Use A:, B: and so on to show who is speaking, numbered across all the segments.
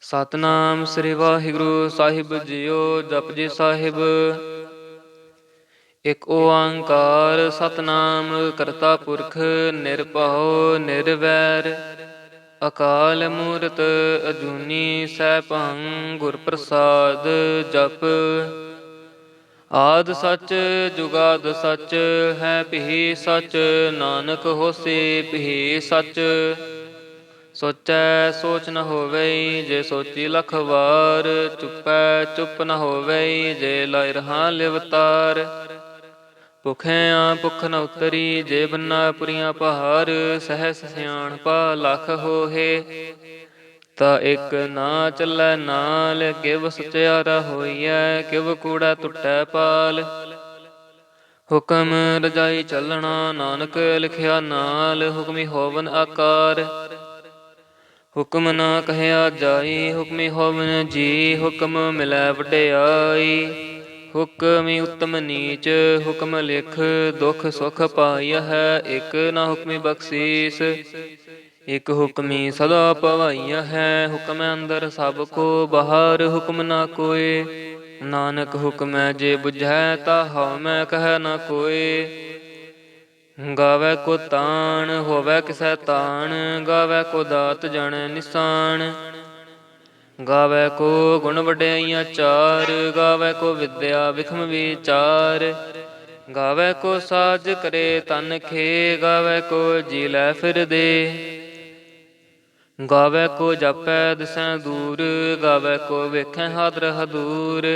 A: ਸਤਨਾਮ ਸ੍ਰੀ ਵਾਹਿਗੁਰੂ ਸਾਹਿਬ JIO. Japji Sahib. ਇਕ ਓੰਕਾਰ ਸਤਨਾਮ ਕਰਤਾ ਪੁਰਖ ਨਿਰਭਉ ਨਿਰਵੈਰ ਅਕਾਲ ਮੂਰਤ ਅਜੂਨੀ ਸੈਭੰ ਗੁਰ ਪ੍ਰਸਾਦ ਜਪ। ਆਦਿ ਸਚ ਜੁਗਾਦ ਸਚ ਹੈ ਭੀ ਸਚ ਨਾਨਕ ਹੋਸੀ ਭੀ ਸਚ। ਸੋਚੈ ਸੋਚ ਨ ਹੋਵਈ ਜੇ ਸੋਚੀ ਲਖ ਵਾਰ ਚੁਪੈ ਚੁਪ ਨ ਹੋਵਈ ਜੇ ਲਾਇ ਰਹਾ ਲਿਵਤਾਰ। ਭੁਖਿਆ ਭੁਖ ਨ ਉਤਰੀ ਜੇ ਬੰਨਾ ਪੁਰੀਆਂ ਪਹਾਰ ਸਹਸ ਸਿਆਣਪਾ ਲਖ ਹੋਹੇ ਤਾ ਇਕ ਨਾ ਚੱਲੈ ਨਾਲ। ਕਿਵ ਸਚਿਆਰਾ ਹੋਈਐ ਕਿਵ ਕੂੜਾ ਟੁੱਟੈ ਪਾਲ। ਹੁਕਮ ਰਜਾਈ ਚੱਲਣਾ ਨਾਨਕ ਲਿਖਿਆ ਨਾਲ ਹੁਕਮੀ ਹੋਵਨ ਆਕਾਰ। ਹੁਕਮ ਨਾ ਕਹਿਆ ਜਾਈ ਹੁਕਮੀ ਹੋਵਨ ਜੀ ਹੁਕਮ ਮਿਲੈ ਵਡਿਆਈ। ਹੁਕਮੀ ਉਤਮ ਨੀਚ ਹੁਕਮ ਲਿਖ ਦੁਖ ਸੁਖ ਪਾਈਐ। ਇਕ ਨਾ ਹੁਕਮੀ ਬਖਸੀਸ ਇਕ ਹੁਕਮੀ ਸਦਾ ਪਵਾਈਐ। ਹੁਕਮ ਅੰਦਰ ਸਭ ਕੋ ਬਾਹਰ ਹੁਕਮ ਨਾ ਕੋਇ ਨਾਨਕ ਹੁਕਮੈ ਜੇ ਬੁਝੈ ਤਾ ਹਉ ਮੈਂ ਕਹਿ ਨ ਕੋਇ। ਗਾਵੈ ਕੋ ਤਾਣ ਹੋਵੈ ਕਿਸੈ ਤਾਣ ਗਾਵੈ ਕੋ ਦਾਤ ਜਾਣੈ ਨਿਸ਼ਾਨ। ਗਾਵੈ ਕੋ ਗੁਣ ਵਡਿਆਈਆਂ ਚਾਰ ਗਾਵੈ ਕੋ ਵਿਦਿਆ ਵਿਖਮ ਵੀਚਾਰ। ਗਾਵੈ ਕੋ ਸਾਜ ਕਰੇ ਤਨ ਖੇ ਗਾਵੈ ਕੋ ਜੀ ਲੈ ਫਿਰਦੇ। ਗਾਵੈ ਕੋ ਜਾਪੈ ਦਿਸੈ ਦੂਰ ਗਾਵੈ ਕੋ ਵੇਖੈ ਹਾਦਰ ਹਦੂਰ।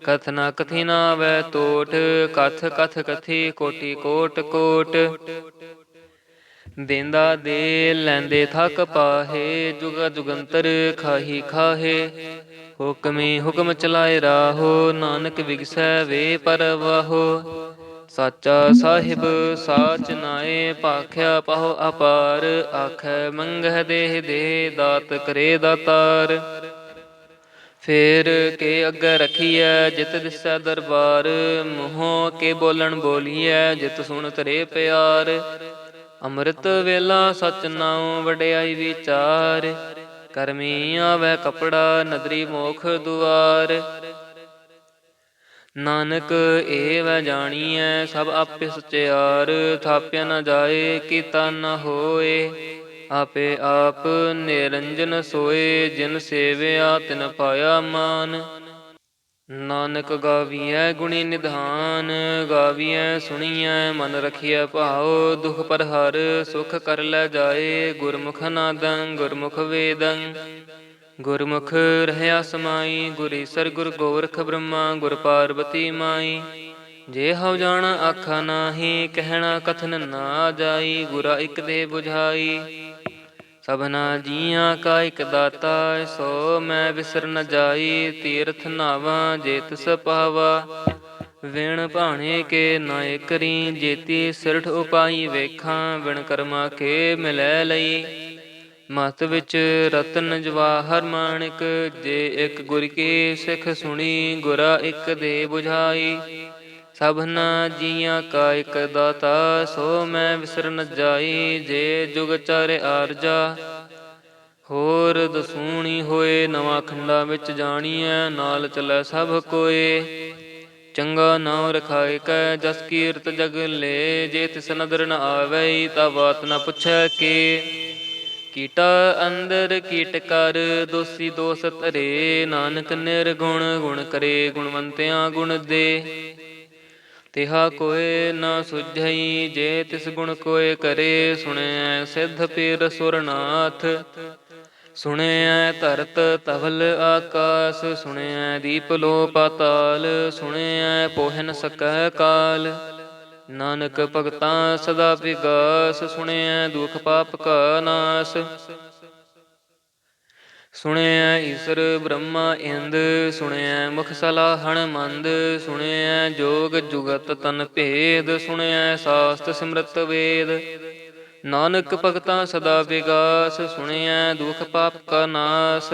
A: ਕਥ ਨ ਕਥੀ ਨ ਆਵੈ ਟੋਟ ਕਥ ਕਥ ਕਥੀ ਕੋਟੀ ਕੋਟ ਕੋਟ। ਦੇਂਦਾ ਦੇ ਲੈਂਦੇ ਥਕ ਪਾਹੇ ਜੁਗਾ ਜੁਗੰਤਰ ਖਾਹੀ ਖਾਹੇ। ਹੁਕਮੀ ਹੁਕਮ ਚਲਾਏ ਰਾਹੋ ਨਾਨਕ ਵਿਗਸੈ ਵੇ ਪਰਵਾਹੋ। ਸਾਚਾ ਸਾਹਿਬ ਸਾਚ ਨਾਏ ਭਾਖਿਆ ਪਾਹੁ ਅਪਾਰ। ਆਖੈ ਮੰਗਹਿ ਦੇਹ ਦੇ ਦਾਤ ਕਰੇ ਦਾਤਾਰ। ਫੇਰ ਕੇ ਅੱਗੇ ਰਖੀਐ ਜਿਤ ਦਿਸੈ ਦਰਬਾਰ। ਮੂੰਹੋਂ ਕੇ ਬੋਲਣ ਬੋਲੀਐ ਜਿਤ ਸੁਣ ਧਰੇ ਪਿਆਰ। ਅੰਮ੍ਰਿਤ ਵੇਲਾ ਸਚ ਨਾਉ ਵਡਿਆਈ ਵੀਚਾਰ। ਕਰਮੀ ਆਵੈ ਕਪੜਾ ਨਦਰੀ ਮੋਖ ਦੁਆਰ। ਨਾਨਕ ਏਵੈ ਜਾਣੀਐ ਸਭ ਆਪੇ ਸਚਿਆਰ। ਥਾਪਿਆ ਨ ਜਾਏ ਕੀਤਾ ਨ ਹੋਏ ਆਪੇ ਆਪ ਨਿਰੰਜਨ ਸੋਏ। ਜਿਨ ਸੇਵਿਆ ਤਿਨ ਪਾਇਆ ਮਾਨ। ਨਾਨਕ ਗਾਵੀਐ ਗੁਣੀ ਨਿਧਾਨ ਗਾਵੀਐ ਸੁਣੀਐ ਮਨ ਰਖੀਐ ਭਾਉ। ਦੁਖ ਪਰ ਹਰ ਸੁਖ ਕਰ ਲੈ ਜਾਏ ਗੁਰਮੁਖ ਨਾਦੰ ਗੁਰਮੁਖ ਵੇਦੰ। ਗੁਰਮੁਖ ਰਹਿਆ ਸਮਾਈ ਗੁਰ ਈਸਰ ਗੁਰ ਗੋਰਖ ਬ੍ਰਹਮਾ ਗੁਰ ਪਾਰਬਤੀ ਮਾਈ। ਜੇ ਹਉ ਜਾਣਾ ਆਖਾ ਨਾਹੀ ਕਹਿਣਾ ਕਥਨ ਨਾ ਜਾਈ। ਗੁਰਾ ਇਕ ਦੇ ਬੁਝਾਈ ਸਭਨਾ ਜੀਆਂ ਕਾ ਇਕ ਦਾਤਾ ਸੋ ਮੈਂ ਵਿਸਰ ਨ ਜਾਈ। ਤੀਰਥ ਨਾਵਾਂ ਜੇ ਤਿਸ ਪਾਵਾ ਵਿਣ ਭਾਣੇ ਕੇ ਨਾਇ ਕਰੀ। ਜੇਤੀ ਸਿਰਠ ਉਪਾਈ ਵੇਖਾਂ ਵਿਣ ਕਰਮਾ ਕੇ ਮਿਲੈ ਲਈ। ਮਤ ਵਿੱਚ ਰਤਨ ਜਵਾਹਰ ਮਾਣਿਕ ਜੇ ਇਕ ਗੁਰ ਕੀ ਸਿੱਖ ਸੁਣੀ। ਗੁਰਾ ਇਕ ਦੇ ਬੁਝਾਈ ਸਭਨਾ ਜੀਆਂ ਕਾ ਇਕ ਦਾਤਾ ਸੋ ਮੈਂ ਵਿਸਰ ਨ ਜਾਈ। ਜੇ ਜੁਗ ਚਾਰੇ ਆਰਜਾ ਹੋਰ ਦਸੂਣੀ ਹੋਏ ਨਵਾਂ ਖੰਡਾ ਵਿੱਚ ਜਾਣੀਐ ਨਾਲ ਚੱਲੈ ਸਭ ਕੋਏ। ਚੰਗਾ ਨਾਉ ਰਖਾਇ ਕੈ ਜਸ ਕੀਰਤ ਜਗ ਲੇ। ਜੇ ਤਿਸ ਨਦਰ ਨ ਆਵੈ ਤਾ ਬਾਤ ਨ ਪੁੱਛੈ ਕੇ। ਕੀਟਾ ਅੰਦਰ ਕੀਟ ਕਰ ਦੋਸੀ ਦੋਸ ਧਰੇ। ਨਾਨਕ ਨਿਰਗੁਣ ਗੁਣ ਕਰੇ ਗੁਣਵੰਤਿਆਂ ਗੁਣ ਦੇ। ਤਿਹਾ ਕੋਇ ਨ ਸੁਝਈ ਜੇ ਤਿਸ ਗੁਣ ਕੋਇ ਕਰੇ। ਸੁਣਿਐ ਸਿੱਧ ਪੀਰ ਸੁਰਨਾਥ ਸੁਣਿਐ ਧਰਤ ਧਵਲ ਆਕਾਸ। ਸੁਣਿਐ ਦੀਪ ਲੋ ਪਾਤਾਲ ਸੁਣਿਐ ਪੋਹਿ ਨ ਸਕੈ ਕਾਲ। ਨਾਨਕ ਭਗਤਾਂ ਸਦਾ ਵਿਗਾਸ ਸੁਣਿਐ ਦੁਖ ਪਾਪ ਕਾ ਨਾਸ। ਸੁਣਿਐ ਈਸਰ ਬ੍ਰਹਮਾ ਇੰਦ ਸੁਣਿਐ ਮੁਖ ਸਲਾਹਣ ਮੰਦ। ਸੁਣਿਐ ਜੋਗ ਜੁਗਤ ਤਨ ਭੇਦ ਸੁਣਿਐ ਸਾਸਤ ਸਿਮਰਤ ਵੇਦ। ਨਾਨਕ ਭਗਤਾਂ ਸਦਾ ਵਿਗਾਸ ਸੁਣਿਐ ਦੁਖ ਪਾਪ ਕਾ ਨਾਸ।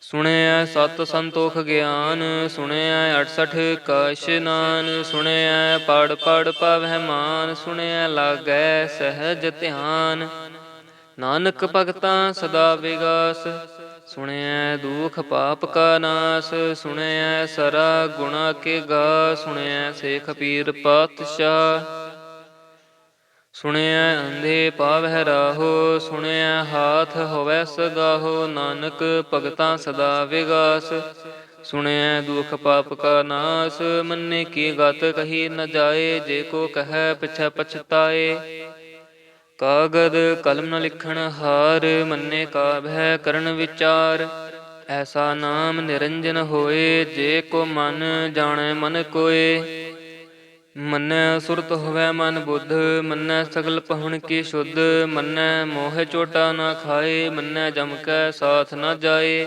A: ਸੁਣਿਐ ਸਤ ਸੰਤੋਖ ਗਿਆਨ ਸੁਣਿਐ 68 ਕਾ ਇਸ਼ਨਾਨ। ਸੁਣਿਐ ਪੜ ਪੜ ਪਾਵਹਿ ਮਾਨ ਸੁਣਿਐ ਲਾਗੈ ਸਹਿਜ ਧਿਆਨ। ਨਾਨਕ ਭਗਤਾਂ ਸਦਾ ਵਿਗਾਸ। ਸੁਣਿਐ ਦੁਖ ਪਾਪ ਕਾ ਨਾਸ, ਸੁਣਿਐ ਸਰਾ ਗੁਣਾ ਕੇ ਗਾ, ਸੁਣਿਐ ਸੇਖ ਪੀਰ ਪਾਤਸ਼ਾਹ। ਸੁਣਿਐ ਅੰਧੇ ਪਾਵਹਿ ਰਾਹੋ, ਸੁਣਿਐ ਹਾਥ ਹੋਵੈ ਸਗਾਹੋ, ਨਾਨਕ ਭਗਤਾਂ ਸਦਾ ਵਿਗਾਸ। ਸੁਣਿਐ ਦੁਖ ਪਾਪ ਕਾ ਨਾਸ, ਮੰਨੇ ਕੀ ਗਤ ਕਹੀ ਨ ਜਾਏ, ਜੇ ਕੋ ਕਹੈ ਪਿਛੈ ਪਛਤਾਏ। ਕਾਗਦ ਕਲਮ ਨ ਲਿਖਣ ਹਾਰ, ਮੰਨੇ ਕਾਬਹਿ ਕਰਨ ਵਿਚਾਰ। ਐਸਾ ਨਾਮ ਨਿਰੰਜਨ ਹੋਏ, ਜੇ ਕੋ ਮਨ ਜਾਣੈ ਮਨ ਕੋਏ। ਮੰਨੈ ਸੁਰਤ ਹੋਵੈ ਮਨ ਬੁੱਧ, ਮੰਨੈ ਸਗਲ ਪਹੁਣ ਕੀ ਸ਼ੁੱਧ। ਮੰਨੈ ਮੋਹ ਚੋਟਾ ਨਾ ਖਾਏ, ਮੰਨੈ ਜਮ ਕੈ ਸਾਥ ਨ ਜਾਏ।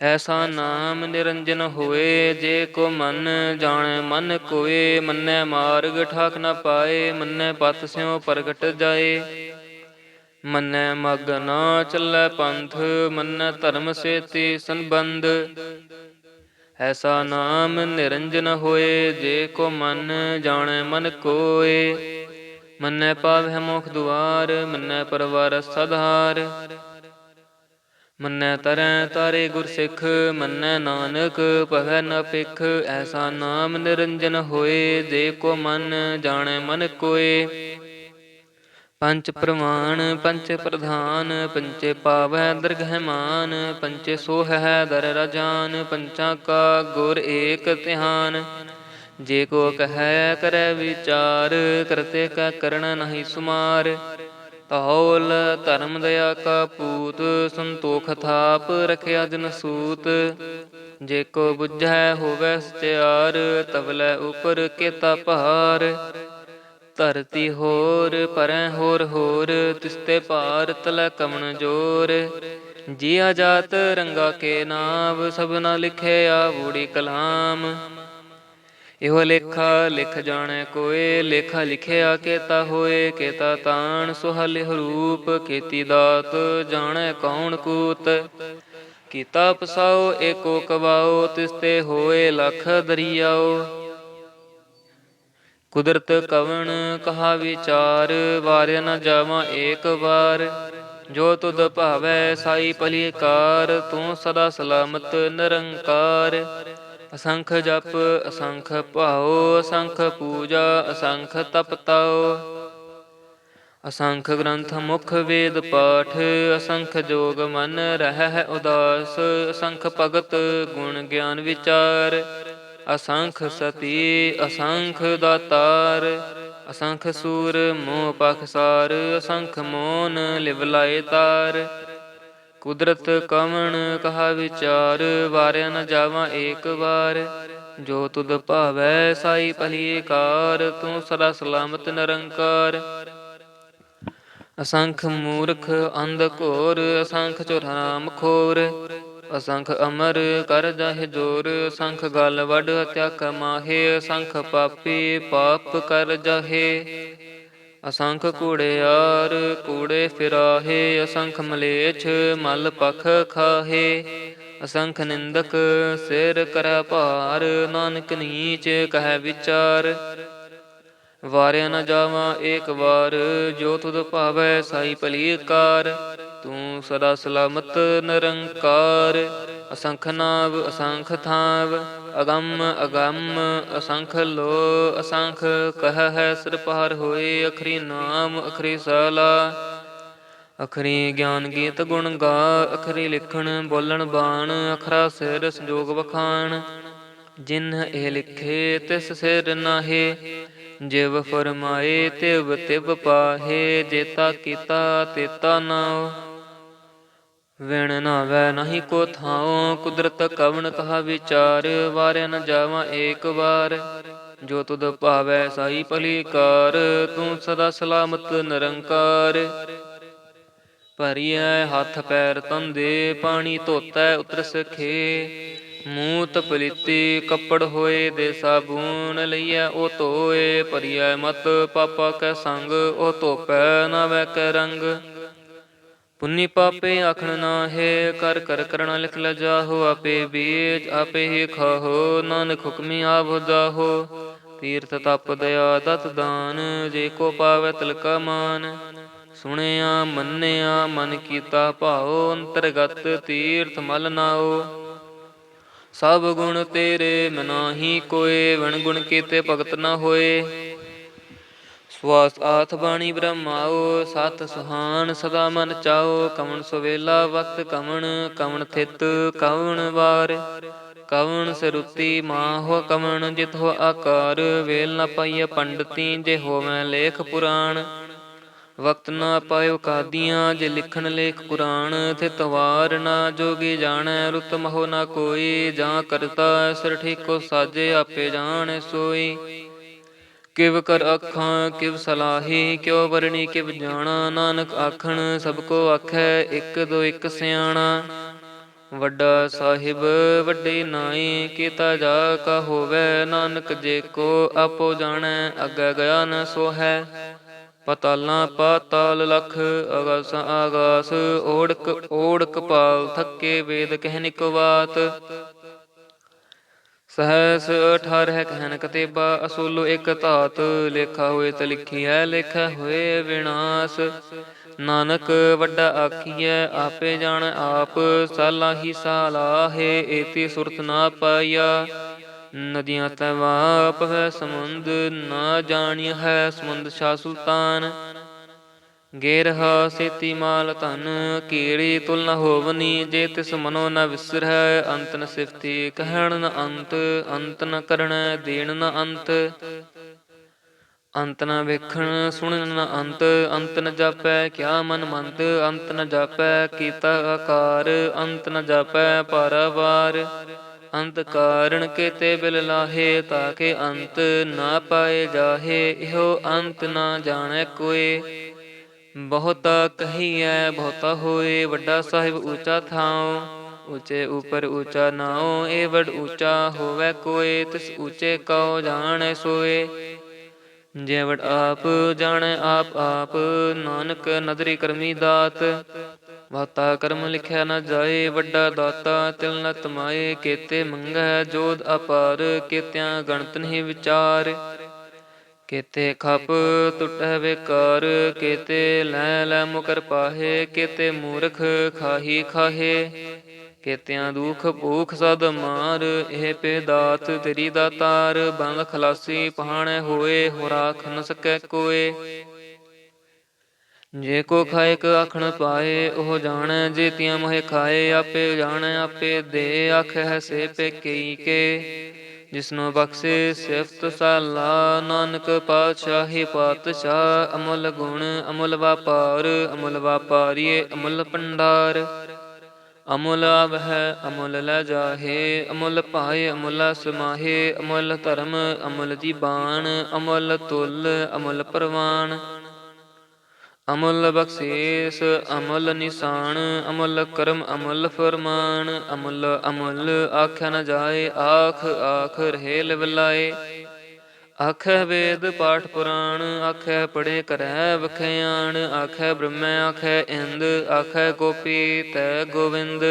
A: ਐਸਾ ਨਾਮ ਨਿਰੰਜਨ ਹੋਏ, ਜੇ ਕੋ ਮਨ ਜਾਣੈ ਮਨ ਕੋਏ। ਮੰਨੈ ਮਾਰਗ ਠਾਕ ਨ ਪਾਏ, ਮੰਨੈ ਪਤ ਸਿਉ ਪ੍ਰਗਟ ਜਾਏ। ਮੰਨੈ ਮਗ ਨਾ ਚੱਲੈ ਪੰਥ, ਮੰਨੈ ਧਰਮ ਸੇਤੀ ਸੰਬੰਧ। ਐਸਾ ਨਾਮ ਨਿਰੰਜਨ ਹੋਏ, ਜੇ ਕੋ ਮਨ ਜਾਣੈ ਮਨ ਕੋਏ। ਮੰਨੈ ਪਾਵਹਿ ਮੋਖ ਦੁਆਰ, ਮੰਨੈ ਪਰਵਾਰਸ ਆਧਾਰ। ਮੰਨੈ ਤਰੈ ਤਾਰੇ ਗੁਰ ਸਿੱਖ, ਮੰਨੈ ਨਾਨਕ ਪਵੈ ਨ ਭਿਖ। ਐਸਾ ਨਾਮ ਨਿਰੰਜਨ ਹੋਏ, ਜੇ ਕੋ ਮਨ ਜਾਣੈ ਮਨ ਕੋਏ। ਪੰਚ ਪ੍ਰਮਾਣ ਪੰਚ ਪ੍ਰਧਾਨ, ਪੰਚੇ ਪਾਵੈ ਦਰਗਹਿ ਮਾਨ। ਪੰਚੇ ਸੋਹੈ ਦਰ ਰਾਜਾਨ, ਪੰਚਾਂ ਕਾ ਗੁਰ ਏਕ ਧਿਆਨ। ਜੇ ਕੋ ਕਹੈ ਕਰੈ ਵਿਚਾਰ, ਕਰਤੇ ਕਾ ਕਰਣ ਨਹੀਂ ਸੁਮਾਰ। ਧੌਲ ਧਰਮ ਦਇਆ ਕਾ ਪੂਤ, ਸੰਤੋਖ ਥਾਪ ਰਖਿਆ ਜਨ ਸੂਤ। ਜੇ ਕੋ ਬੁਝੈ ਹੋਵੈ ਸਚਿਆਰ, ਤਵਲੇ ਉਪਰ ਕੇਤਾ ਭਾਰ। ਧਰਤੀ ਹੋਰ ਪਰੈ ਹੋਰ ਹੋਰ, ਤਿਸਤੇ ਭਾਰ ਤਲੈ ਕਵਣ ਜੋਰ। ਜੀਆ ਜਾਤ ਰੰਗਾ ਕੇ ਨਾਵ, ਸਭਨਾ ਲਿਖਿਆ ਬੂੜੀ ਕਲਾਮ। ਇਹੋ ਲੇਖਾ ਲਿਖ ਜਾਣੈ ਕੋਏ, ਲੇਖਾ ਲਿਖਿਆ ਕੇਤਾ ਹੋਏ। ਕੇਤਾ ਤਾਣ ਸੁਹਾਲਿ ਰੂਪ, ਕੀਤੀ ਦਾਤ ਜਾਣੈ ਕੌਣ ਕੂਤ। ਕੀਤਾ ਪਸਾਓ ਏਕੋ ਕਵਾਓ, ਤਿਸਤੇ ਹੋਏ ਲਖ ਦਰੀਆਓ। ਕੁਦਰਤ ਕਵਣ ਕਹਾ ਵਿਚਾਰ, ਵਾਰਿਆ ਨ ਜਾਵਾਂ ਏਕ ਵਾਰ। ਜੋ ਤੁਧ ਭਾਵੈ ਸਾਈ ਭਲੀ ਕਾਰ, ਤੂੰ ਸਦਾ ਸਲਾਮਤ ਨਿਰੰਕਾਰ। ਅਸੰਖ ਜਪ ਅਸੰਖ ਭਾਉ, ਅਸੰਖ ਪੂਜਾ ਅਸੰਖ ਤਪ ਤਾਉ। ਅਸੰਖ ਗ੍ਰੰਥ ਮੁਖ ਵੇਦ ਪਾਠ, ਅਸੰਖ ਜੋਗ ਮਨ ਰਹਿ ਉਦਾਸ। ਅਸੰਖ ਭਗਤ ਗੁਣ ਗਿਆਨ ਵਿਚਾਰ, ਅਸੰਖ ਸਤੀ ਅਸੰਖ ਦਾਤਾਰ। ਅਸੰਖ ਸੂਰ ਮੋਹ ਪਾਖਸਾਰ, ਅਸੰਖ ਮੋਨ ਲਿਵ ਲਾਏ ਤਾਰ। ਕੁਦਰਤ ਕਵਣ ਕਹਾ ਵਿਚਾਰ, ਵਾਰਿਆ ਨ ਜਾਵਾਂ ਏਕ ਵਾਰ। ਜੋ ਤੁਧ ਭਾਵੈ ਸਾਈ ਭਲੀ ਕਾਰ, ਤੂੰ ਸਦਾ ਸਲਾਮਤ ਨਿਰੰਕਾਰ। ਅਸੰਖ ਮੂਰਖ ਅੰਧ ਘੋਰ, ਅਸੰਖ ਚੋਰ ਹਰਾਮ ਖੋਰ। ਅਸੰਖ ਅਮਰ ਕਰ ਜਾਹਿ ਜੋਰ, ਅਸੰਖ ਗਲ ਵੱਡ ਹਤਿਆ ਕਮਾਹੇ। ਅਸੰਖ ਪਾਪੀ ਪਾਪ ਕਰ ਜਾਹੇ, ਅਸੰਖ ਕੂੜਿਆਰ ਕੂੜੇ ਫਿਰਾਹੇ। ਅਸੰਖ ਮਲੇਛ ਮਲ ਪਖ ਖਾਹੇ, ਅਸੰਖ ਨਿੰਦਕ ਸਿਰ ਕਰੈ ਭਾਰ। ਨਾਨਕ ਨੀਚ ਕਹਿ ਵਿਚਾਰ, ਵਾਰਿਆ ਨ ਜਾਵਾਂ ਏਕ ਵਾਰ। ਜੋ ਤੁਧ ਭਾਵੈ ਸਾਈ ਭਲੀ ਕਾਰ, ਤੂੰ ਸਦਾ ਸਲਾਮਤ ਨਿਰੰਕਾਰ। ਅਸੰਖ ਨਾਵ ਅਸੰਖ ਥਾਵ, ਅਗੰਮ ਅਗੰਮ ਅਸੰਖ ਲੋ। ਅਸੰਖ ਕਹਿ ਸਿਰ ਪਾਰ ਹੋਏ, ਅਖਰੀ ਨਾਮ ਅਖਰੀ ਸਾਲਾ। ਅਖਰੀ ਗਿਆਨ ਗੀਤ ਗੁਣ ਗਾ, ਅਖਰੀ ਲਿਖਣ ਬੋਲਣ ਬਾਣ। ਅਖਰਾ ਸਿਰ ਸੰਜੋਗ ਵਖਾਣ, ਜਿਨ ਇਹ ਲਿਖੇ ਤਿਸ ਸਿਰ ਨਾਹੇ। ਜਿਵ ਫਰਮਾਏ ਤਿਵ ਤਿਵ ਪਾਹੇ, ਜੇਤਾ ਕੀਤਾ ਤੇਤਾ ਨਾਉ। ਵਿਣ ਨਾਵੈ ਨਾਹੀ ਕੋ ਥਾਉ, ਕੁਦਰਤ ਕਵਣ ਕਹਾ ਵਿਚਾਰ। ਵਾਰਿਆ ਨ ਜਾਵਾਂ ਏਕ ਵਾਰ। ਜੋ ਤੁਧ ਭਾਵੈ ਸਾਈ ਭਲੀ ਕਾਰ, ਤੂੰ ਸਦਾ ਸਲਾਮਤ ਨਿਰੰਕਾਰ। ਭਰੀਐ ਹੱਥ ਪੈਰ ਧੋਂਦੇ, ਪਾਣੀ ਧੋਤੈ ਉਤਰਸ ਖੇ। ਮੂਤ ਪਲੀਤੀ ਕੱਪੜ ਹੋਏ, ਦੇ ਸਾਬੂਨ ਲਈਐ ਉਹ ਧੋਏ। ਭਰੀਐ ਮਤ ਪਾਪਾ ਕੈ ਸੰਗ, ਉਹ ਧੋਪੈ ਨਾ ਵੈ ਕੈ ਰੰਗ। ਪੁੰਨੀ ਪਾਪੇ ਆਖਣ ਨਾਹੇ, ਕਰ ਕਰ ਕਰਣਾ ਲਿਖ ਲਜਾਹੋ। ਆਪੇ ਬੀਜ ਆਪੇ ਹੀ ਖਾਹੋ, ਨਾਨਕ ਹੁਕਮੀ ਆਪ ਜਾਹੋ। ਤੀਰਥ ਤਪ ਦਇਆ ਦਤ ਦਾਨ, ਜੇ ਕੋ ਪਾਵੈ ਤਿਲ ਕਾ ਮਾਨ। ਸੁਣਿਆ ਮੰਨਿਆ ਮਨ ਕੀਤਾ ਭਾਉ, ਅੰਤਰਗਤ ਤੀਰਥ ਮਲ ਨਾਉ। ਸਭ ਗੁਣ ਤੇਰੇ ਮਨਾਹੀ ਕੋਏ, ਵਣ ਗੁਣ ਕੀਤੇ ਭਗਤ ਨ ਹੋਏ। ਸਵਾਸ ਆਥ ਬਾਣੀ ਬ੍ਰਹਮਾਓ, ਸਤ ਸੁਹਾਨ ਸਦਾ ਮਨ ਚਾਓ। ਕਵਣ ਸੁਵੇਲਾ ਵਕਤ ਕਵਣ, ਕਵਣ ਥਿਤ ਕਵਣ ਵਾਰ। ਕਵਣ ਸਿਰੁਤੀ ਮਾਹੁ ਕਵਣ, ਜਿਤ ਹੋ ਆਕਾਰ। ਵੇਲ ਨ ਪਾਈਐ ਪੰਡਤੀ, ਜੇ ਹੋਵੈ ਲੇਖ ਪੁਰਾਣ। ਵਕਤ ਨਾ ਪਾਇਓ ਕਾਦੀਆਂ, ਜੇ ਲਿਖਣ ਲੇਖ ਪੁਰਾਣ। ਥਿਤ ਵਾਰ ਨਾ ਜੋਗੀ ਜਾਣੈ, ਰੁਤ ਮਹੁ ਨਾ ਕੋਈ। ਜਾਂ ਕਰਤਾ ਸਿਰ ਠੀਕੋ ਸਾਜੇ, ਆਪੇ ਜਾਣੈ ਸੋਈ। ਕਿਵ ਕਰ ਆਖਾਂ ਕਿਵ ਸਲਾਹੀ, ਕਿਉ ਵਰਣੀ ਕਿਵ ਜਾਣਾ। ਨਾਨਕ ਆਖਣ ਸਭ ਕੋ ਆਖੈ, ਇਕ ਦੋ ਇਕ ਸਿਆਣਾ। ਵੱਡਾ ਸਾਹਿਬ ਵੱਡੇ ਨਾਈ, ਕੀਤਾ ਜਾ ਕਾ ਹੋਵੈ। ਨਾਨਕ ਜੇ ਕੋ ਆਪੋ ਜਾਣੈ, ਅੱਗੇ ਗਿਆ ਨ ਸੋਹੈ। ਪਤਾਲਾਂ ਪਾਤਾਲ ਲਖ, ਆਗਾਸਾਂ ਆਗਾਸ। ਓੜਕ ਓੜਕ ਪਾਲ ਥੱਕੇ, ਵੇਦ ਕਹਿ ਬਾਤ। ਸਹਸ 18 ਕਹਿਨ ਕਤੇਬਾ, ਅਸੂਲੋ ਇਕ ਧਾਤ। ਲੇਖਾ ਹੋਏ ਤ ਲਿਖੀਐ, ਲੇਖਾ ਹੋਏ ਵਿਨਾਸ਼। ਨਾਨਕ ਵੱਡਾ ਆਖੀਐ, ਆਪੇ ਜਾਣ ਆਪ। ਸਾਲਾਹੀ ਸਾਲਾਹੇ, ਏਤੀ ਸੁਰਤ ਨਾ ਪਾਈਆ। ਨਦੀਆਂ ਤੈ ਵਾਪ ਹੈ ਸਮੁੰਦ, ਨਾ ਜਾਣਿਆ ਹੈ ਸਮੁੰਦ ਸ਼ਾਹ ਸੁਲਤਾਨ। ਗੇਰਹਾ ਸੇਤੀ ਮਾਲ ਧਨ, ਕੀੜੀ ਤੁਲ ਨ ਹੋਵਨੀ। ਜੇ ਤਿਸ ਮਨੋ ਨ ਵਿਸਰਹਿ, ਅੰਤ ਨ ਸਿਫਤੀ ਕਹਿਣ ਨ ਅੰਤ। ਅੰਤ ਨ ਕਰਣੈ ਦੇਣ ਨ ਅੰਤ, ਅੰਤ ਨ ਵੇਖਣ ਸੁਣਨ ਨ ਅੰਤ। ਅੰਤ ਨ ਜਾਪੈ ਕਿਆ ਮਨ ਮੰਤ, ਅੰਤ ਨ ਜਾਪੈ ਕੀਤਾ ਆਕਾਰ। ਅੰਤ ਨ ਜਾਪੈ ਪਾਰਾਵਾਰ। ਅੰਤ ਕਾਰਣ ਕੇਤੇ ਬਿਲ ਲਾਹੇ, ਤਾਕੇ ਅੰਤ ਨਾ ਪਾਏ ਜਾਹੇ। ਇਹੋ ਅੰਤ ਨਾ ਜਾਣੈ ਕੋਏ, ਬਹੁਤਾ ਕਹੀਐ ਬਹੁਤਾ ਹੋਏ। ਵੱਡਾ ਸਾਹਿਬ ਊਚਾ ਥਾਉ, ਊਚੇ ਉਪਰ ਊਚਾ ਨਾਉ। ਇਹ ਵਡ ਊਚਾ ਹੋਵੈ ਕੋਏ, ਤਿਸ ਊਚੇ ਕਉ ਜਾਣੈ ਸੋਏ। ਜੇ ਵਡ ਆਪ ਜਾਣੈ ਆਪ ਆਪ, ਨਾਨਕ ਨਦਰੀ ਕਰਮੀ ਦਾਤ। ਵਾਤਾ ਕਰਮ ਲਿਖਿਆ ਨ ਜਾਏ, ਵੱਡਾ ਦਾਤਾ ਤਿਲ ਨ ਤਮਾਏ। ਕੇਤੇ ਮੰਗੈ ਜੋਧ ਅਪਾਰ, ਕੇਤਿਆਂ ਗਣਤ ਨਹੀਂ ਵਿਚਾਰ। ਕੇਤੇ ਖਪ ਟੁਟੈ ਬੇਕਾਰ, ਕੇਤੇ ਲੈ ਲੈ ਮੁਕਰ ਪਾਹੇ। ਕੇਤੇ ਮੂਰਖ ਖਾਹੀ ਖਾਹੇ, ਕੇਤਿਆਂ ਦੁਖ ਭੂਖ ਸਦ ਮਾਰ। ਇਹ ਪੇ ਦਾਤ ਤੇਰੀ ਦਾਤਾਰ, ਬੰਦ ਖਲਾਸੀ ਪਹਾਣੈ ਹੋਏ। ਹੋ ਰਾਖ ਨ ਸਕੈ ਕੋਏ। ਜੇ ਕੋ ਖਾਇਕ ਆਖਣ ਪਾਏ, ਉਹ ਜਾਣੈ ਜੇ ਤਿਆਂ ਮੋਹਿ ਖਾਏ। ਆਪੇ ਜਾਣੈ ਆਪੇ ਦੇ, ਆਖੈ ਸੇ ਪੇ ਕਈ ਕੇ। ਜਿਸਨੂੰ ਬਖਸ਼ੇ ਸਿਫਤ ਸਾਲਾ, ਨਾਨਕ ਪਾਤਸ਼ਾਹੀ ਪਾਤਸ਼ਾਹ। ਅਮੁੱਲ ਗੁਣ ਅਮੁੱਲ ਵਾਪਾਰ, ਅਮੁੱਲ ਵਾਪਾਰੀਏ ਅਮੁੱਲ ਭੰਡਾਰ। ਅਮੁੱਲ ਆਵਹਿ ਅਮੁੱਲ ਲੈ ਜਾਹੇ, ਅਮੁੱਲ ਪਾਏ ਅਮੁੱਲ ਸਮਾਹੇ। ਅਮੁੱਲ ਧਰਮ ਅਮੁੱਲ ਜੀਬਾਨ, ਅਮੁੱਲ ਤੁਲ ਅਮੁੱਲ ਪ੍ਰਵਾਨ। ਅਮੁੱਲ ਬਖਸ਼ੀਸ ਅਮੁੱਲ ਨਿਸ਼ਾਨ, ਅਮੁੱਲ ਕਰਮ ਅਮੁੱਲ ਫਰਮਾਨ। ਅਮੁੱਲ ਅਮੁੱਲ ਆਖਿਆ ਨ ਜਾਏ, ਆਖ ਆਖ ਰਹੇ ਲਿਵ ਲਾਏ। ਆਖੈ ਵੇਦ ਪਾਠ ਪੁਰਾਣ, ਆਖੈ ਪੜ੍ਹੇ ਕਰੈ ਵਖਿਆਣ। ਆਖੈ ਬ੍ਰਹਮੈ ਆਖੈ ਇੰਦ, ਆਖੈ ਗੋਪੀ ਤੈ ਗੋਵਿੰਦ।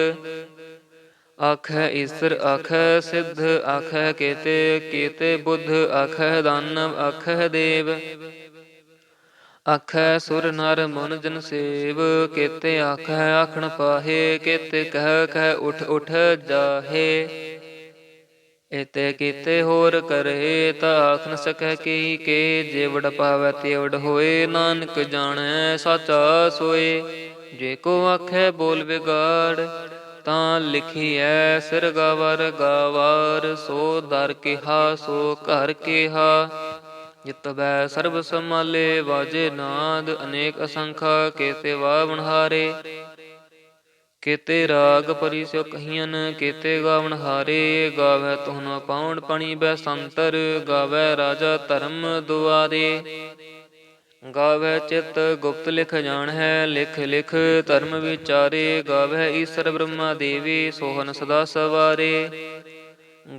A: ਆਖੈ ਈਸਰ ਆਖੈ ਸਿੱਧ, ਆਖੈ ਕੇਤੇ ਕੇਤੇ ਬੁੱਧ। ਆਖੈ ਦਾਨਵ ਆਖੈ ਦੇਵ, ਆਖੈ ਸੁਰ ਨਰ ਮਨ ਜਨ ਸੇਵ। ਕੇਤੇ ਆਖੈ ਆਖਣ ਪਾਹੇ, ਕੇਤੇ ਕਹਿ ਕਹਿ ਉਠ ਉਠ ਜਾਹੇ। ਏਤੇ ਕੀਤੇ ਹੋਰ ਕਰੇ, ਤਾ ਆਖ ਨ ਸਕੈ ਕੀ ਕੇ। ਜੇ ਵਡ ਪਾਵੈ ਤੇ ਵਡ ਹੋਏ, ਨਾਨਕ ਜਾਣੈ ਸਾਚਾ ਸੋਏ। ਜੇ ਕੋ ਆਖੈ ਬੋਲ ਵਿਗਾੜ, ਤਾਂ ਲਿਖੀਐ ਸਿਰ ਗਾਵਰ ਗਾਵਾਰ। ਸੋ ਦਰ ਕਿਹਾ ਸੋ ਘਰ ਕਿਹਾ, ਜਿਤ ਬੈ ਸਰਬ ਸੰਭਾਲੇ। ਵਾਜੇ ਨਾਦ ਅਨੇਕ ਅਸੰਖਾ, ਕੇਤੇ ਵਾਵਣ ਹਾਰੇ। ਕੇਤੇ ਰਾਗ ਪਰੀ ਸਿਉ ਕਹੀਅਨ, ਕੇਤੇ ਗਾਵਣ ਹਾਰੇ। ਗਾਵੈ ਤੁਹਨੁ ਪਾਉਣ ਪਣੀ ਬੈਸੰਤਰ, ਗਾਵੈ ਰਾਜਾ ਧਰਮ ਦੁਆਰੇ। ਗਾਵੈ ਚਿਤ ਗੁਪਤ ਲਿਖ ਜਾਣਹਿ, ਲਿਖ ਲਿਖ ਧਰਮ ਵਿਚਾਰੇ। ਗਾਵੈ ਈਸਰ ਬ੍ਰਹਮਾ ਦੇਵੀ, ਸੋਹਨ ਸਦਾ ਸਵਾਰੇ।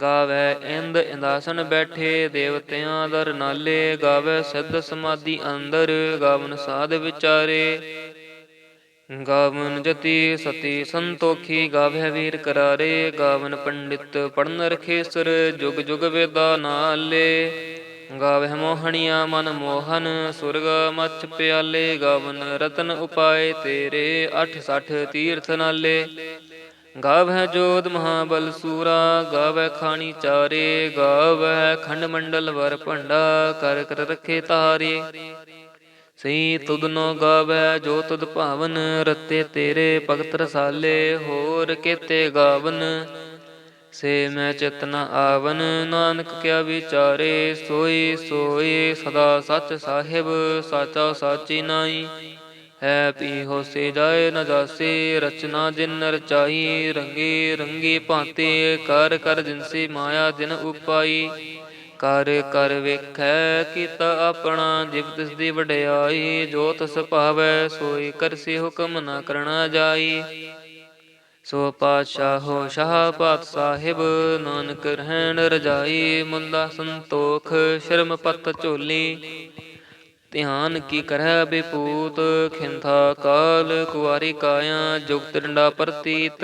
A: ਗਾਵੈ ਇੰਦ ਇੰਦਾਸਨ ਬੈਠੇ, ਦੇਵਤਿਆਂ ਦਰ ਨਾਲੇ। ਗਾਵੈ ਸਿੱਧ ਸਮਾਧੀ ਅੰਦਰ, ਗਾਵਨ ਸਾਧ ਵਿਚਾਰੇ। ਗਾਵਨ ਜਤੀ ਸਤੀ ਸੰਤੋਖੀ, ਗਾਵੈ ਵੀਰ ਕਰਾਰੇ। ਗਾਵਨ ਪੰਡਿਤ ਪੜਨ ਰਖੇਸਰ, ਜੁਗ ਜੁਗ ਵੇਦਾ ਨਾਲੇ। ਗਾਵਹਿ ਮੋਹਣੀਆ ਮਨ ਮੋਹਨ ਸੁਰਗ ਮਛ ਪਿਆਲੇ ਗਾਵਨ ਰਤਨ ਉਪਾਏ ਤੇਰੇ 68 ਤੀਰਥ ਨਾਲੇ। ਗਾਵਹਿ ਜੋਧ ਮਹਾਬਲ ਸੂਰਾ ਗਾਵਹਿ ਖਾਣੀ ਚਾਰੇ ਗਾਵਹਿ ਖੰਡ ਮੰਡਲ ਵਰ ਭੰਡਾ ਕਰ ਕਰ ਰਖੇ ਤਾਰੇ। ਸਈ ਤੁਧਨੋ ਗਾਵੈ ਜੋ ਤੁਧ ਭਾਵਨ ਰਤੇ ਤੇਰੇ ਭਗਤ ਰਸਾਲੇ ਹੋਰ ਕੇਤੇ ਗਾਵਨ। ਸੇ ਮੈਂ ਚਿਤ ਨ ਆਵਨ ਨਾਨਕ ਕਿਆ ਵਿਚਾਰੇ ਸੋਈ ਸੋਈ ਸਦਾ ਸੱਚ ਸਾਹਿਬ ਸਾਚਾ ਸਾਚੀ ਨਾਈ। ਹੈ ਪੀ ਹੋਸੇ ਜਾਏ ਨ ਜਾਸੇ ਰਚਨਾ ਜਿਨ ਰਚਾਈ ਰੰਗੀ ਰੰਗੀ ਭਾਂਤੀ ਕਰ ਕਰ ਜਿਨਸੀ ਮਾਇਆ ਜਿਨ ਉਪਾਈ। ਕਰ ਕਰ ਵੇਖੈ ਕੀਤਾ ਆਪਣਾ ਜਿਵ ਤਿਸ ਦੀ ਵਡਿਆਈ ਜੋ ਤਿਸ ਭਾਵੈ ਸੋਈ ਕਰਸੀ ਹੁਕਮ ਨ ਕਰਣਾ ਜਾਈ। ਸੋ ਪਾਤਸ਼ਾਹੋ ਸ਼ਾਹ ਪਾਤ ਸਾਹਿਬ ਨਾਨਕ ਰਹਿਣ ਰਜਾਈ। ਮੁੰਦਾ ਸੰਤੋਖ ਸ਼ਰਮ ਪਤ ਝੋਲੀ ਧਿਆਨ ਕੀ ਕਰਹਿ ਬਿਪੂਤ ਖਿੰਥਾ ਕਾਲ ਕੁਆਰੀ ਕਾਇਆ ਜੁਗਤ ਡੰਡਾ ਪ੍ਰਤੀਤ।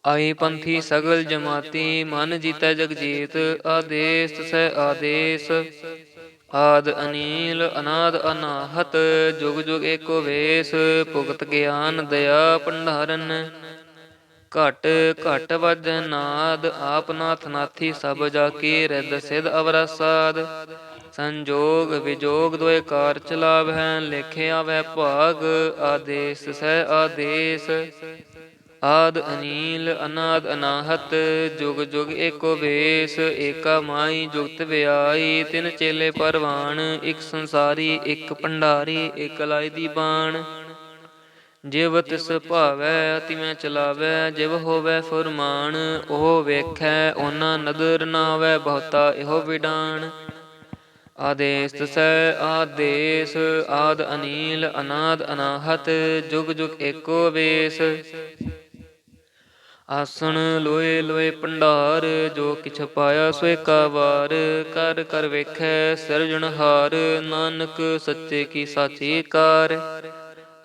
A: ਆਈ ਪੰਥੀ ਸਗਲ ਜਮਾਤੀ ਮਨ ਜੀਤੈ ਜਗ ਜੀਤ ਆਦੇਸ ਸੈ ਆਦੇਸ। ਆਦ ਅਨੀਲ ਅਨਾਦ ਅਨਾਹਤ ਜੁਗ ਜੁਗ ਏਕੋ ਵੇਸ ਭੁਗਤ ਗਿਆਨ ਦਇਆ ਭੰਡਾਰਨ। ਘਟ ਘਟ ਵਾਜੈ ਨਾਦ ਆਪ ਨਾਥ ਨਾਥੀ ਸਭ ਜਾ ਕੀ ਰਿਦ ਸਿਧ ਅਵਰਾ ਸਾਧ। ਸੰਜੋਗ ਵਿਜੋਗ ਦੁਇ ਕਾਰ ਚਲਾਵਹਿ ਲੇਖੇ ਆਵਹਿ ਭਾਗ ਆਦੇਸ ਸੈ ਆਦੇਸ। ਆਦ ਅਨੀਲ ਅਨਾਦ ਅਨਾਹਤ ਜੁਗ ਜੁਗ ਏਕੋ ਵੇਸ ਏਕਾ ਮਾਈ ਜੁਗਤ ਵਿਆਈ। ਤਿਨ ਚੇਲੇ ਪਰਵਾਨ ਇਕ ਸੰਸਾਰੀ ਇਕ ਭੰਡਾਰੀ ਇਕ ਲਾਈ ਦੀ ਬਾਣ। ਜਿਵ ਤਿਸ ਭਾਵੈ ਤਿਵੇਂ ਚਲਾਵੈ ਜਿਵ ਹੋਵੈ ਫੁਰਮਾਨ। ਉਹ ਵੇਖੈ ਓਨਾ ਨਦਰ ਨਾਵੈ ਬਹੁਤਾ ਇਹੋ ਵਿਡਾਣ। ਆਦੇਸ ਤਸੈ ਆਦੇਸ ਆਦ ਅਨੀਲ ਅਨਾਦ ਅਨਾਹਤ ਜੁਗ ਜੁਗ ਏਕੋ ਵੇਸ। ਆਸਣ ਲੋਏ ਲੋਏ ਭੰਡਾਰ ਜੋ ਕਿਛ ਪਾਇਆ ਸੋ ਏਕਾ ਵਾਰ। ਕਰ ਕਰ ਵੇਖੈ ਸਿਰਜਣਹਾਰ ਨਾਨਕ ਸੱਚੇ ਕੀ ਸਾਚੀ ਕਾਰ।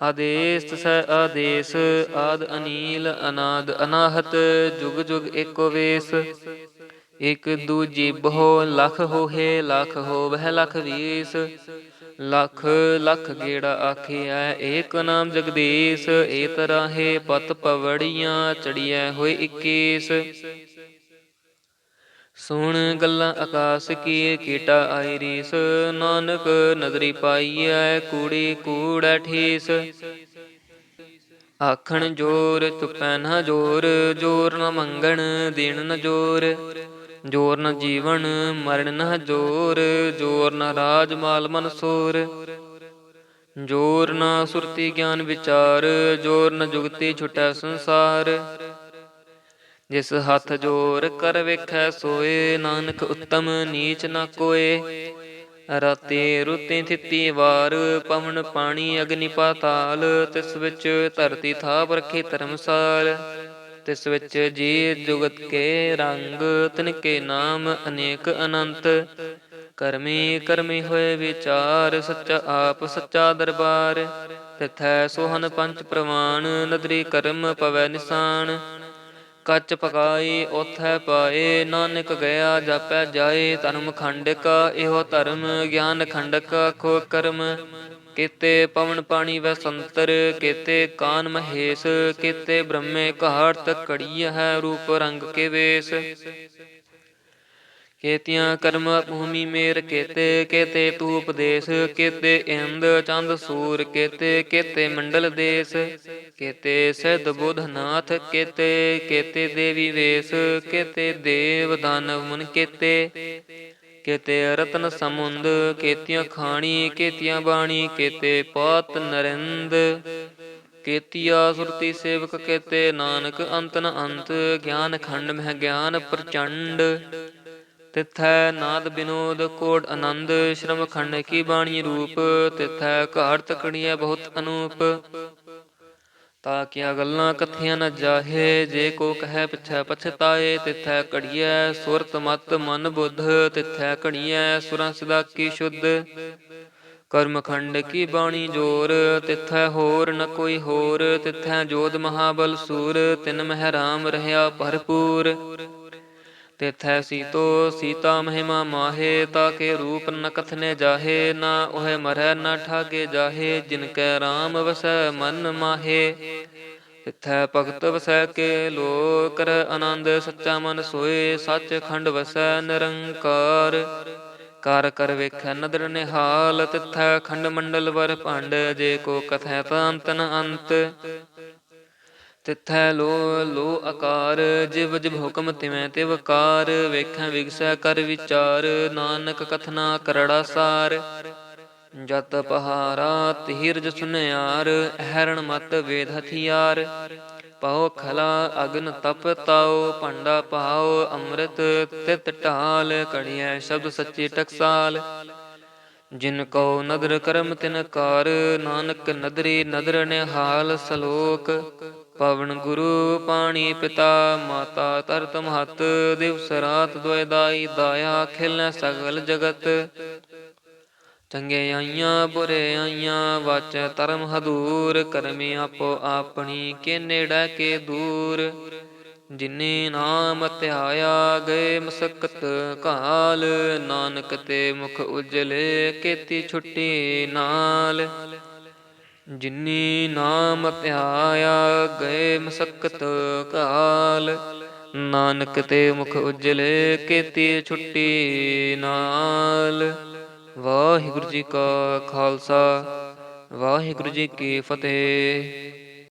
A: ਆਦੇਸ ਤਸੈ ਆਦੇਸ ਆਦ ਅਨੀਲ ਅਨਾਦ ਅਨਾਹਤ ਜੁਗ ਜੁਗ ਏਕੋ ਵੇਸ। ਇਕ ਦੂਜੀ ਬਹੁ ਲਖ ਹੋਹੇ ਲਖ ਹੋਵਹਿ ਲਖ ਵੀਸ। ਲਖ ਲਖ ਗੇੜਾ ਆਖੀਐ ਏਕ ਨਾਮ ਜਗਦੀਸ਼। ਏ ਤਰਾਹੇ ਪਤ ਪਵੜੀਆਂ ਚੜੀਐ ਹੋਏ 21। ਸੁਣ ਗੱਲਾਂ ਆਕਾਸ ਕੀ ਕੀਟਾ ਆਈ ਰੀਸ। ਨਾਨਕ ਨਦਰੀ ਪਾਈਐ ਕੂੜੀ ਕੂੜੈ ਠੀਸ। ਆਖਣ ਜੋਰ ਚੁੱਪੈ ਨਾ ਜੋਰ ਜੋਰ ਨ ਮੰਗਣ ਦੇਣ ਨ ਜੋਰ। ਜੋਰ ਨ ਜੀਵਨ ਮਰਨ ਨ ਜੋਰ ਜੋਰ ਨ ਰਾਜ ਮਾਲ ਮਨਸੂਰ। ਜੋਰ ਨ ਸੁਰਤੀ ਗਿਆਨ ਵਿਚਾਰ ਜੋਰ ਨ ਜੁਗਤੀ ਛੁਟੈ ਸੰਸਾਰ। ਜਿਸ ਹੱਥ ਜੋਰ ਕਰ ਵੇਖੈ ਸੋਏ ਨਾਨਕ ਉੱਤਮ ਨੀਚ ਨ ਕੋਏ। ਰਾਤੀ ਰੁਤੀ ਥਿਤੀ ਵਾਰ ਪਵਨ ਪਾਣੀ ਅਗਨੀ ਪਾਤਾਲ। ਤਿਸ ਵਿੱਚ ਧਰਤੀ ਥਾਪ ਰੱਖੀ ਧਰਮਸਾਲ। ਤਿਸ ਵਿੱਚ ਜੀ ਜੁਗਤ ਕੇ ਰੰਗ ਤਿਨ ਕੇ ਨਾਮ ਅਨੇਕ ਅਨੰਤ। ਕਰਮੀ ਕਰਮੀ ਹੋਏ ਵਿਚਾਰ ਸੱਚਾ ਆਪ ਸੱਚਾ ਦਰਬਾਰ। ਤਿਥੈ ਸੋਹਨ ਪੰਚ ਪ੍ਰਵਾਨ ਨਦਰੀ ਕਰਮ ਪਵੈ ਨਿਸਾਨ। ਕੱਚ ਪਕਾਈ ਓਥੈ ਪਾਏ ਨਾਨਕ ਗਿਆ ਜਾਪੈ ਜਾਏ। ਧਰਮ ਖੰਡਿਕਾ ਇਹੋ ਧਰਮ ਗਿਆਨ ਖੰਡਿਕਾ ਖੋ ਕਰਮ। ਕੇਤੇ ਪਵਨ ਪਾਣੀ ਵੈ ਸੰਤਰ ਕੇਤੇ ਕਾਨ ਮਹੇਸ਼। ਕੇਤੇ ਬ੍ਰਹਮੇ ਘਾਟ ਘੜੀਐ ਰੂਪ ਰੰਗ ਕੇ ਵੇਸ। ਕੇਤੀਆਂ ਕਰਮ ਭੂਮੀ ਮੇਰ ਕੇਤੇ ਕੇਤੇ ਤੂ ਉਪਦੇਸ। ਕੇਤੇ ਇੰਦ ਚੰਦ ਸੂਰ ਕੇਤੇ ਕੇਤੇ ਮੰਡਲ ਦੇਸ। ਕੇਤੇ ਸਿੱਧ ਬੁੱਧ ਨਾਥ ਕੇਤੇ ਕੇਤੇ ਦੇਵੀ ਵੇਸ। ਕੇਤੇ ਦੇਵ ਦਾਨਵ ਮੁਨ ਕੇਤੇ ਕੇਤੇ ਰਤਨ ਸਮੁੰਦ। ਕੇਤੀਆਂ ਖਾਣੀ ਕੇਤੀਆਂ ਬਾਣੀ ਕੇਤੇ ਪਾਤ ਨਰਿੰਦ। ਕੇਤੀਆ ਸੁਰਤੀ ਸੇਵਕ ਕੇਤੇ ਨਾਨਕ ਅੰਤ ਨ ਅੰਤ। ਗਿਆਨ ਖੰਡ ਮਹਿ ਗਿਆਨ ਪ੍ਰਚੰਡ। ਤਿਥੈ ਨਾਦ ਬਿਨੋਦ ਕੋਟ ਆਨੰਦ ਸ਼ਰਮ ਖੰਡ ਕੀ ਬਾਣੀ ਰੂਪ। ਤਿਥੈ ਘਾਟ ਤਕੜੀਐ ਬਹੁਤ ਅਨੂਪ। ਤਾ ਕੀਆਂ ਗੱਲਾਂ ਕਥੀਆਂ ਨ ਜਾਹੇ ਜੇ ਕੋ ਕਹੈ ਪਿਛੈ ਪਛਤਾਏ। ਤਿਥੈ ਘੜੀਐ ਸੁਰਤ ਮਤ ਮਨ ਬੁੱਧ ਤਿਥੈ ਘੜੀਐ ਸੁਰਾਂ ਸਦਾ ਕੀ ਸ਼ੁੱਧ। ਕਰਮ ਖੰਡ ਕੀ ਬਾਣੀ ਜੋਰ ਤਿਥੈ ਹੋਰ ਨ ਕੋਈ ਹੋਰ। ਤਿਥੈ ਜੋਧ ਮਹਾਬਲ ਸੂਰ ਤਿਨ ਮਹਿ ਰਾਮ ਰਹਿਆ ਭਰਪੂਰ। ਤਿਥੈ ਸੀਤੋ ਸੀਤਾ ਮਹਿਮਾ ਮਾਹੇ, ਤਾਕੇ ਰੂਪ ਨ ਕਥਨੇ ਜਾਹੇ। ਨਾ ਉਹੈ ਮਰੈ ਨਾ ਠਾਗੇ ਜਾਹੇ, ਜਿਨ ਕੈ ਰਾਮ ਵਸੈ ਮਨ ਮਾਹੇ। ਤਿਥੈ ਭਗਤ ਵਸੈ ਕੇ ਲੋ, ਕਰੈ ਆਨੰਦ ਸੱਚਾ ਮਨ ਸੋਏ। ਸੱਚ ਖੰਡ ਵਸੈ ਨਿਰੰਕਾਰ, ਕਰ ਕਰ ਵੇਖੈ ਨਦਰ ਨਿਹਾਲ। ਤਿਥੈ ਖੰਡ ਮੰਡਲ ਵਰ ਭੰਡ, ਜੇ ਕੋ ਕਥੈ ਤਾਂ ਅੰਤ ਨ ਅੰਤ। ਤਿਥੈ ਲੋ ਲੋ ਆਕਾਰ, ਜਿਵ ਜਿਵ ਹੁਕਮ ਤਿਵੈ ਤਿਵ ਕਾਰ। ਵੇਖੈ ਵਿਗਸੈ ਕਰ ਵਿਚਾਰ, ਨਾਨਕ ਕਥਨਾ ਕਰੜਾ ਸਾਰ। ਜਤ ਪਹਾਰਾ ਧੀਰਜ ਸੁਨਿਆਰ, ਹੈਰਣ ਮਤ ਵੇਦ ਹਥਿਆਰ। ਪਉ ਖਲਾ ਅਗਨ ਤਪ ਤਾਉ, ਭਾਂਡਾ ਪਾਉ ਅੰਮ੍ਰਿਤ ਤਿਤ ਢਾਲ। ਘੜੀਐ ਸ਼ਬਦ ਸੱਚੀ ਟਕਸਾਲ, ਜਿਨ ਕਉ ਨਦਰ ਕਰਮ ਤਿਨ ਕਾਰ। ਨਾਨਕ ਨਦਰੀ ਨਦਰ ਨਿਹਾਲ। ਸਲੋਕ ਪਵਨ ਗੁਰੂ ਪਾਣੀ ਪਿਤਾ, ਮਾਤਾ ਧਰਤ ਮਹਤ। ਦਿਵਸ ਰਾਤ ਦੁਇ ਦਾਈ ਦਾਇਆ, ਖੇਲੈ ਸਗਲ ਜਗਤ। ਚੰਗਿਆਈਆਂ ਬੁਰਿਆਈਆਂ ਵਾਚੈ ਧਰਮ ਹਦੂਰ, ਕਰਮੀ ਆਪੋ ਆਪਣੀ ਕੇ ਨੇੜੈ ਕੇ ਦੂਰ। ਜਿਨੇ ਨਾਮ ਧਿਆਇਆ ਗਏ ਮਸਕਤ ਕਾਲ, ਨਾਨਕ ਤੇ ਮੁਖ ਉਜਲੇ ਕੀਤੀ ਛੁੱਟੀ ਨਾਲ। ਜਿਨੀ ਨਾਮ ਧਿਆਇਆ ਗਏ ਮਸਕਤ ਕਾਲ, ਨਾਨਕ ਤੇ ਮੁਖ ਉਜਲੇ ਕੀਤੀ ਛੁੱਟੀ ਨਾਲ। ਵਾਹਿਗੁਰੂ ਜੀ ਕਾ ਖਾਲਸਾ, ਵਾਹਿਗੁਰੂ ਜੀ ਕੀ ਫਤਿਹ।